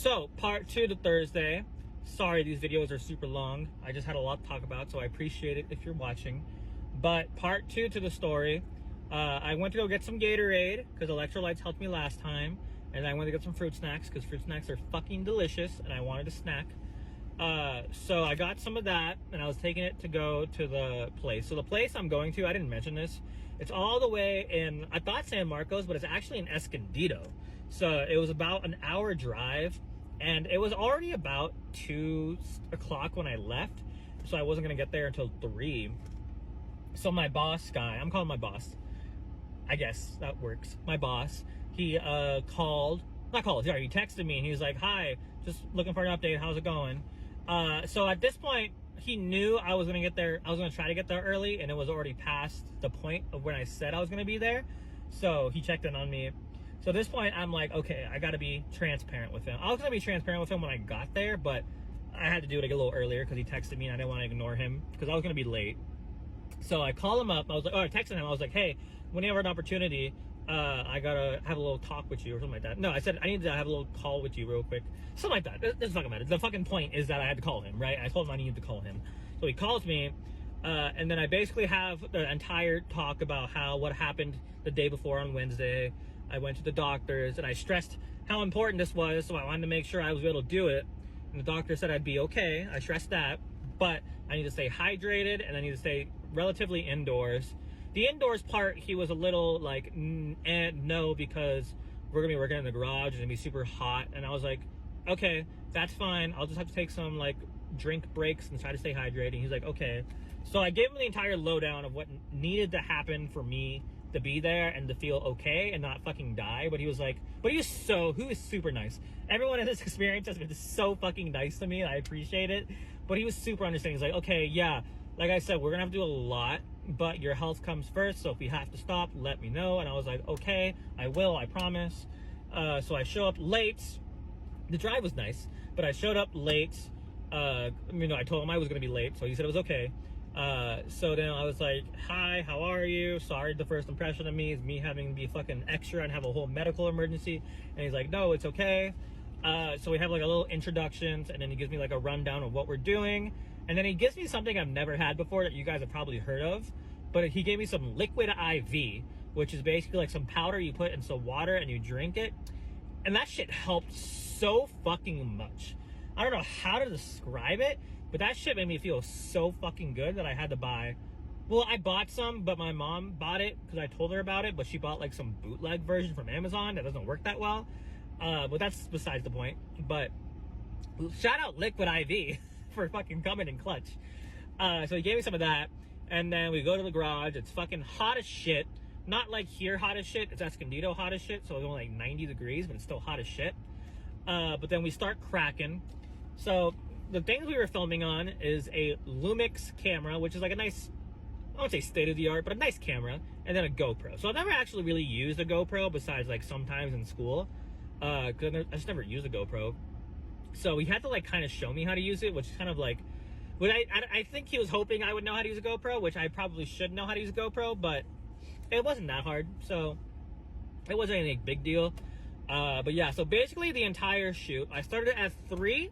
So part 2 to Thursday. Sorry, these videos are super long. I just had a lot to talk about, so I appreciate it if you're watching. But part 2 to the story. I went to go get some Gatorade because electrolytes helped me last time, and I went to get some fruit snacks because fruit snacks are fucking delicious, and I wanted a snack. So I got some of that, and I was taking it to go to the place. So the place I'm going to, I didn't mention this, it's all the way in, I thought San Marcos, but it's actually in Escondido. So it was about an hour drive, and it was already about 2 o'clock when I left, so I wasn't gonna get there until 3. So my boss guy, I'm calling my boss, I guess that works, my boss, he he texted me, and he was like, hi, just looking for an update, how's it going? So at this point, he knew I was gonna get there, I was gonna try to get there early, and it was already past the point of when I said I was gonna be there, so he checked in on me. So at this point, I'm like, okay, I gotta be transparent with him. I was gonna be transparent with him when I got there, but I had to do it like a little earlier because he texted me and I didn't want to ignore him because I was gonna be late. So I called him up, I was like, I texted him, I was like, hey, when you have an opportunity, I gotta have a little talk with you or something like that. No, I said, I need to have a little call with you real quick. Something like that. It doesn't fucking matter. The fucking point is that I had to call him, right? I told him I needed to call him. So he calls me, and then I basically have the entire talk about what happened the day before on Wednesday. I went to the doctors, and I stressed how important this was, so I wanted to make sure I was able to do it. And the doctor said I'd be okay. I stressed that, but I need to stay hydrated, and I need to stay relatively indoors. The indoors part, he was a little like, no, because we're gonna be working in the garage, and it's gonna be super hot. And I was like, okay, that's fine. I'll just have to take some like drink breaks and try to stay hydrated. He's like, okay. So I gave him the entire lowdown of what needed to happen for me to be there and to feel okay and not fucking die. But he was like, he was super nice. Everyone in this experience has been so fucking nice to me, and I appreciate it. But he was super understanding. He's like, okay, yeah, like I said, we're gonna have to do a lot, but your health comes first, so if we have to stop, let me know. And I was like, okay, I will, I promise. So I show up late. The drive was nice, but I showed up late. I told him I was gonna be late, so he said it was okay. So then I was like, hi, how are you? Sorry, the first impression of me is me having to be fucking extra and have a whole medical emergency. And he's like, no, it's okay. So we have like a little introductions, and then he gives me like a rundown of what we're doing. And then he gives me something I've never had before that you guys have probably heard of, but he gave me some liquid IV, which is basically like some powder you put in some water and you drink it. And that shit helped so fucking much. I don't know how to describe it, but that shit made me feel so fucking good that I had to buy. Well, I bought some, but my mom bought it because I told her about it, but she bought like some bootleg version from Amazon that doesn't work that well. But that's besides the point. But shout out Liquid IV for fucking coming in clutch. So he gave me some of that, and then we go to the garage. It's fucking hot as shit. Not like here hot as shit, it's Escondido hot as shit, so it's only like 90 degrees, but it's still hot as shit. But then we start cracking. So the things we were filming on is a Lumix camera, which is like a nice, I won't say state-of-the-art, but a nice camera, and then a GoPro. So I've never actually really used a GoPro besides like sometimes in school, because I just never used a GoPro. So he had to like kind of show me how to use it, which is kind of like, I think he was hoping I would know how to use a GoPro, which I probably should know how to use a GoPro, but it wasn't that hard, so it wasn't any big deal. But yeah, so basically the entire shoot, I started at 3,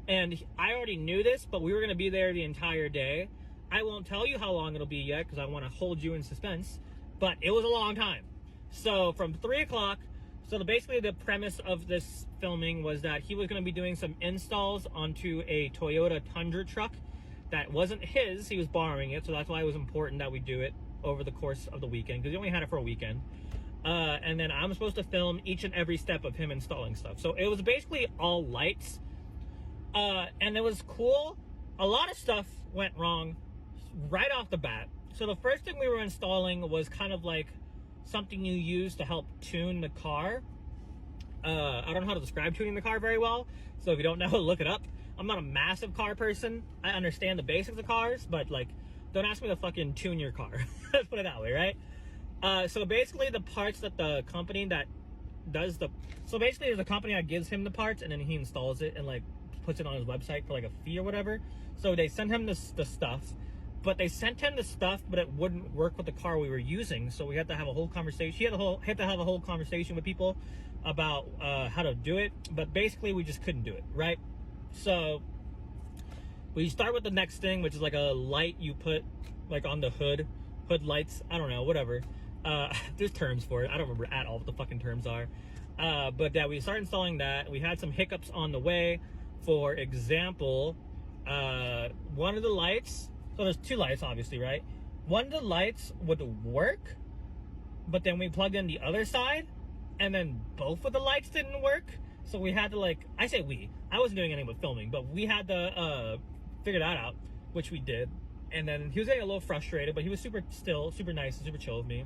and I already knew this, but we were going to be there the entire day. I won't tell you how long it'll be yet because I want to hold you in suspense, but it was a long time. So from 3 o'clock, so basically the premise of this filming was that he was going to be doing some installs onto a Toyota Tundra truck that wasn't his. He was borrowing it, so that's why it was important that we do it over the course of the weekend, because he only had it for a weekend. And then I'm supposed to film each and every step of him installing stuff. So it was basically all lights. And it was cool. A lot of stuff went wrong right off the bat. So the first thing we were installing was kind of like something you use to help tune the car. I don't know how to describe tuning the car very well, so if you don't know, look it up. I'm not a massive car person. I understand the basics of cars, but like, don't ask me to fucking tune your car. Let's put it that way, right? So basically the parts that the company that does so basically there's a company that gives him the parts, and then he installs it and like puts it on his website for like a fee or whatever. So they sent him the stuff, but they sent him the stuff, but it wouldn't work with the car we were using. So we had to have a whole conversation. He had to have a whole conversation with people about how to do it, but basically we just couldn't do it, right? So we start with the next thing, which is like a light you put like on the hood lights. I don't know, whatever. There's terms for it. I don't remember at all what the fucking terms are. But yeah, we started installing that. We had some hiccups on the way. For example, one of the lights, so there's two lights obviously, right? One of the lights would work, but then we plugged in the other side, and then both of the lights didn't work. So we had to, like, I say we, I wasn't doing anything but filming, but we had to figure that out, which we did. And then he was getting a little frustrated, but he was super nice and super chill with me.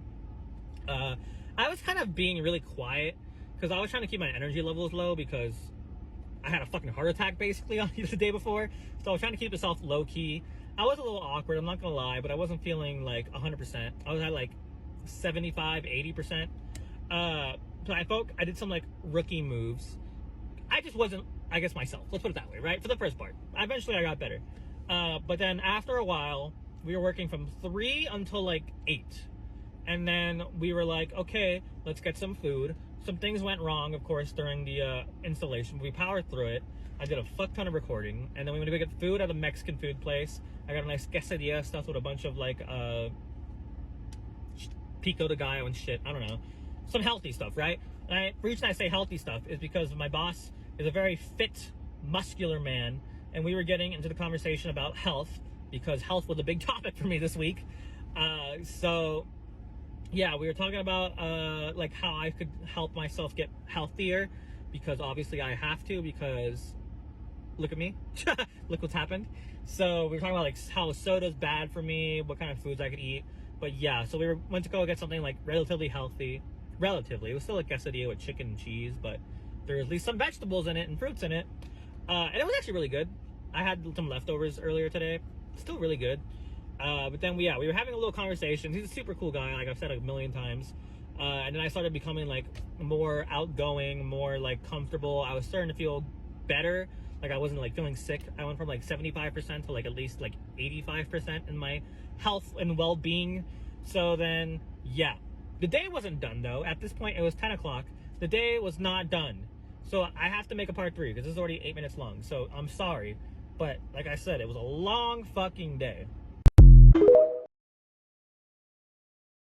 I was kind of being really quiet because I was trying to keep my energy levels low because I had a fucking heart attack basically on the day before. So I was trying to keep myself low key. I was a little awkward, I'm not gonna lie, but I wasn't feeling like 100%. I was at like 75, 80%. So I did some like rookie moves. I just wasn't, I guess, myself. Let's put it that way, right? For the first part. Eventually I got better. But then after a while, we were working from 3 until like 8. And then we were like, okay, let's get some food. Some things went wrong, of course, during the installation. We powered through it. I did a fuck ton of recording. And then we went to go get food at a Mexican food place. I got a nice quesadilla stuffed with a bunch of like pico de gallo and shit. I don't know. Some healthy stuff, right? And the reason I say healthy stuff is because my boss is a very fit, muscular man. And we were getting into the conversation about health because health was a big topic for me this week. So yeah, we were talking about like how I could help myself get healthier, because obviously I have to, because look at me. Look what's happened. So we were talking about like how soda's bad for me, what kind of foods I could eat. But yeah, so we went to go get something like relatively healthy. Relatively. It was still a quesadilla with chicken and cheese, but there was at least some vegetables in it and fruits in it. And it was actually really good. I had some leftovers earlier today. Still really good. But then we were having a little conversation. He's a super cool guy, like I've said a million times. And then I started becoming like more outgoing, more like comfortable. I was starting to feel better. Like I wasn't like feeling sick. I went from like 75% to like at least like 85% in my health and well-being. So then, yeah. The day wasn't done though. At this point, it was 10 o'clock. The day was not done. So I have to make a part 3 because this is already 8 minutes long. So I'm sorry. But like I said, it was a long fucking day.